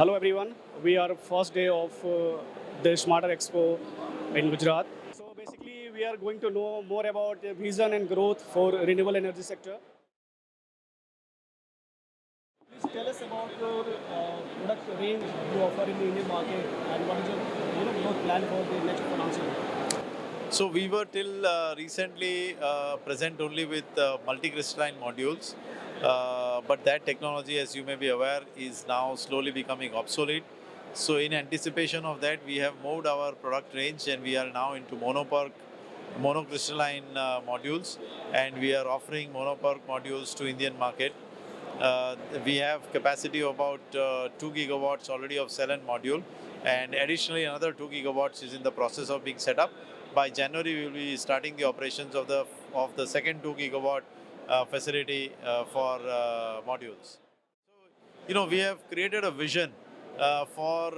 Hello everyone. We are first day of the Smarter Expo in Gujarat. So basically, we are going to know more about the vision and growth for renewable energy sector. Please tell us about your product range you offer in the Indian market and what is your growth plan for the next financial year. So we were till recently present only with multicrystalline modules, but that technology, as you may be aware, is now slowly becoming obsolete. So in anticipation of that, we have moved our product range and we are now into monocrystalline modules, and we are offering monoPERC modules to Indian market. We have capacity of about 2 gigawatts already of cell and module, and additionally another 2 gigawatts is in the process of being set up. By January, we will be starting the operations of the second 2 gigawatt facility for modules. So, we have created a vision for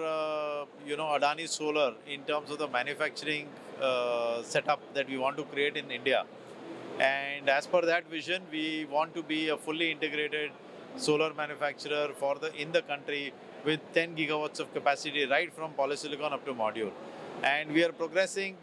Adani Solar in terms of the manufacturing setup that we want to create in India. And as per that vision, we want to be a fully integrated solar manufacturer in the country with 10 gigawatts of capacity right from polysilicon up to module. And we are progressing,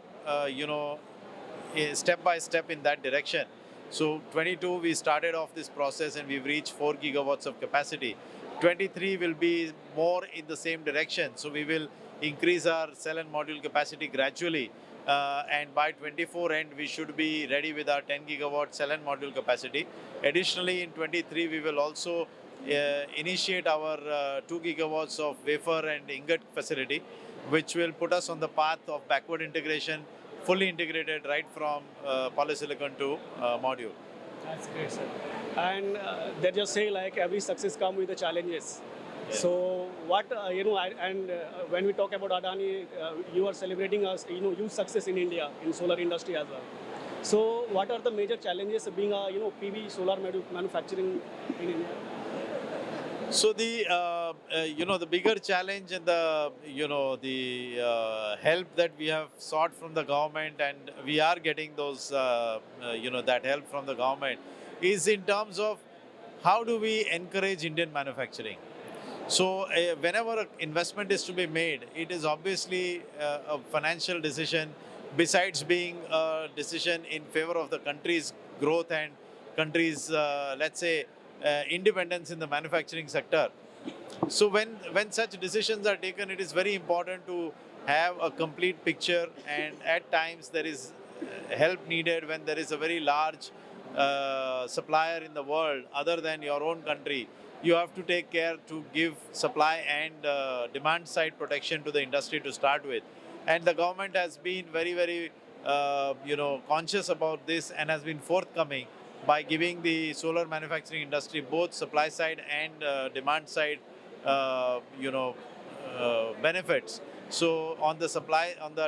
step by step in that direction. So 22, we started off this process and we've reached 4 gigawatts of capacity. 23 will be more in the same direction. So we will increase our cell and module capacity gradually. And by 24 end, we should be ready with our 10 gigawatt cell and module capacity. Additionally, in 23, we will also initiate our 2 gigawatts of wafer and ingot facility, which will put us on the path of backward integration, fully integrated right from polysilicon to module. That's great, sir. And they just say like every success comes with the challenges. Yes. So what when we talk about Adani, you are celebrating us huge success in India in solar industry as well. So what are the major challenges of being a PV solar manufacturing in India? So the bigger challenge and the help that we have sought from the government, and we are getting those that help from the government, is in terms of how do we encourage Indian manufacturing. So whenever an investment is to be made, it is obviously a financial decision, besides being a decision in favor of the country's growth and country's, let's say, independence in the manufacturing sector. So when such decisions are taken, it is very important to have a complete picture, and at times there is help needed when there is a very large supplier in the world other than your own country. You have to take care to give supply and demand side protection to the industry to start with. And the government has been very, very conscious about this and has been forthcoming by giving the solar manufacturing industry both supply side and demand side benefits. So on the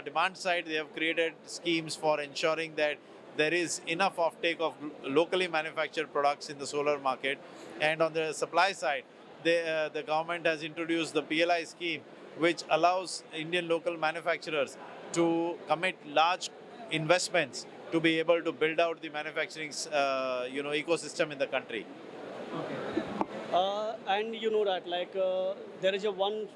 demand side, they have created schemes for ensuring that there is enough offtake of locally manufactured products in the solar market. And on the supply side, the government has introduced the PLI scheme, which allows Indian local manufacturers to commit large investments to be able to build out the manufacturing ecosystem in the country. Okay. And you know that like there is a one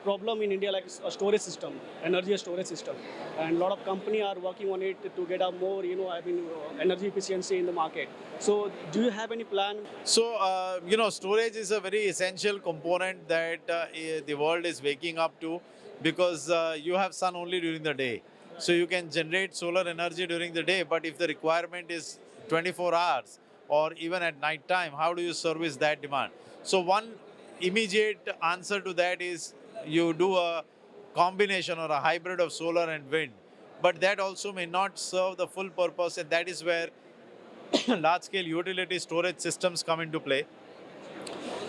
problem in India like a storage system, energy storage system, and a lot of company are working on it to get a more energy efficiency in the market. So do you have any plan? So storage is a very essential component that the world is waking up to, because you have sun only during the day. So you can generate solar energy during the day, but if the requirement is 24 hours or even at night time, how do you service that demand? So one immediate answer to that is you do a combination or a hybrid of solar and wind. But that also may not serve the full purpose, and that is where large-scale utility storage systems come into play.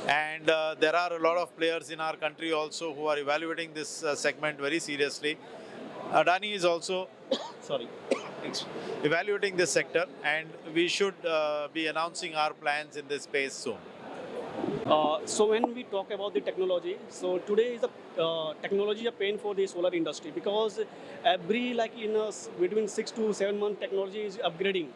And there are a lot of players in our country also who are evaluating this segment very seriously. Adani is also evaluating this sector, and we should be announcing our plans in this space soon. So when we talk about the technology, so today is a technology a pain for the solar industry because every between 6 to 7 months technology is upgrading.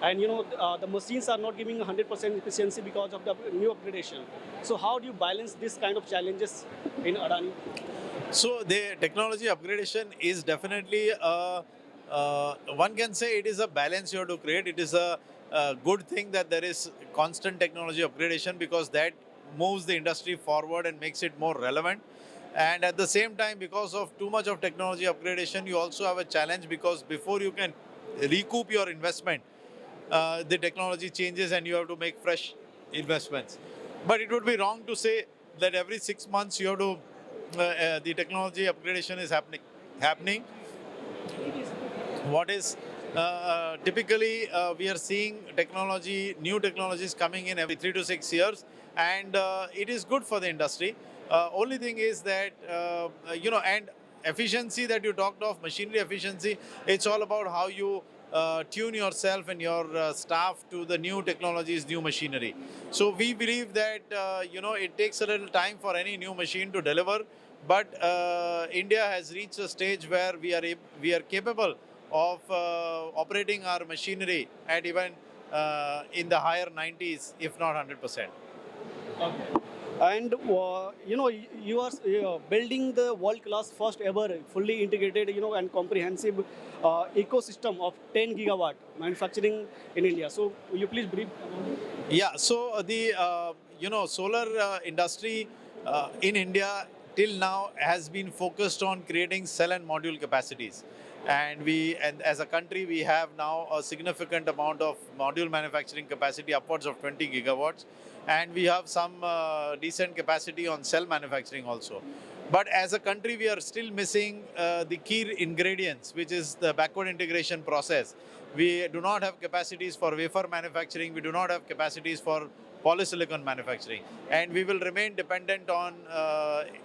and the machines are not giving 100% efficiency because of the new upgradation. So how do you balance this kind of challenges in Adani? So the technology upgradation is definitely one can say it is a balance you have to create. It is a good thing that there is constant technology upgradation because that moves the industry forward and makes it more relevant. And at the same time, because of too much of technology upgradation, you also have a challenge because before you can recoup your investment, the technology changes and you have to make fresh investments. But it would be wrong to say that every 6 months you have to the technology upgradation is happening. What is typically we are seeing new technologies coming in every 3 to 6 years, and it is good for the industry. Only thing is that and efficiency that you talked of, machinery efficiency, it's all about how you tune yourself and your staff to the new technologies, new machinery. So we believe that it takes a little time for any new machine to deliver, but India has reached a stage where we are capable of operating our machinery at even in the higher 90s, if not 100%. Okay. And you are building the world-class first ever fully integrated and comprehensive ecosystem of 10 gigawatt manufacturing in India. So will you please brief about it? Yeah, so the solar industry in India till now has been focused on creating cell and module capacities, and as a country we have now a significant amount of module manufacturing capacity upwards of 20 gigawatts, and we have some decent capacity on cell manufacturing also. But as a country, we are still missing the key ingredients, which is the backward integration process. We do not have capacities for wafer manufacturing. We do not have capacities for polysilicon manufacturing. And we will remain dependent on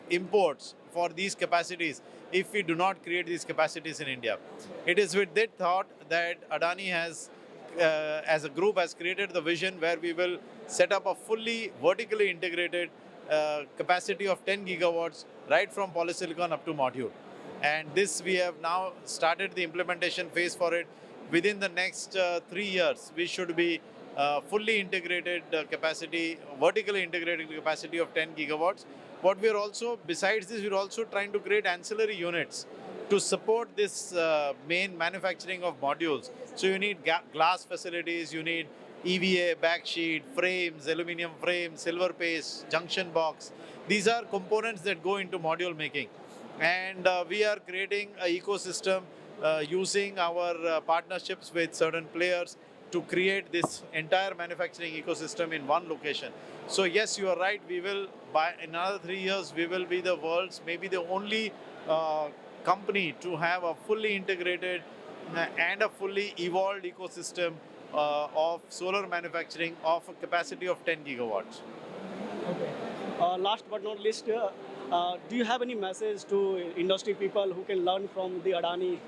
imports for these capacities if we do not create these capacities in India. It is with that thought that Adani has, as a group, has created the vision where we will set up a fully vertically integrated capacity of 10 gigawatts right from polysilicon up to module. And this we have now started the implementation phase for it. Within the next 3 years, we should be fully integrated capacity, vertically integrated capacity of 10 gigawatts. What we are also, besides this, we're also trying to create ancillary units to support this main manufacturing of modules. So you need glass facilities, you need EVA, backsheet, frames, aluminum frames, silver paste, junction box. These are components that go into module making. And we are creating an ecosystem using our partnerships with certain players to create this entire manufacturing ecosystem in one location. So yes, you are right. We will, by another 3 years, we will be the world's, maybe the only company to have a fully integrated and a fully evolved ecosystem of solar manufacturing of a capacity of 10 gigawatts. Okay. Last but not least, do you have any message to industry people who can learn from the Adani?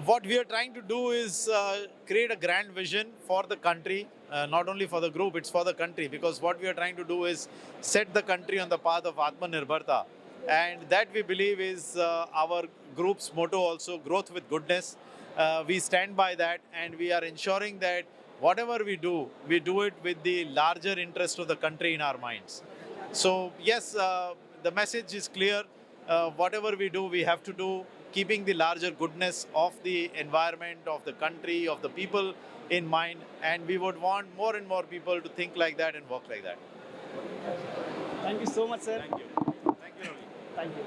What we are trying to do is create a grand vision for the country, not only for the group, it's for the country, because what we are trying to do is set the country on the path of Atmanirbharta. And that we believe is our group's motto also, growth with goodness. We stand by that, and we are ensuring that whatever we do it with the larger interest of the country in our minds. So yes, the message is clear. Whatever we do, we have to do keeping the larger goodness of the environment, of the country, of the people in mind. And we would want more and more people to think like that and work like that. Thank you so much, sir. Thank you. Thank you, Ravi. Thank you.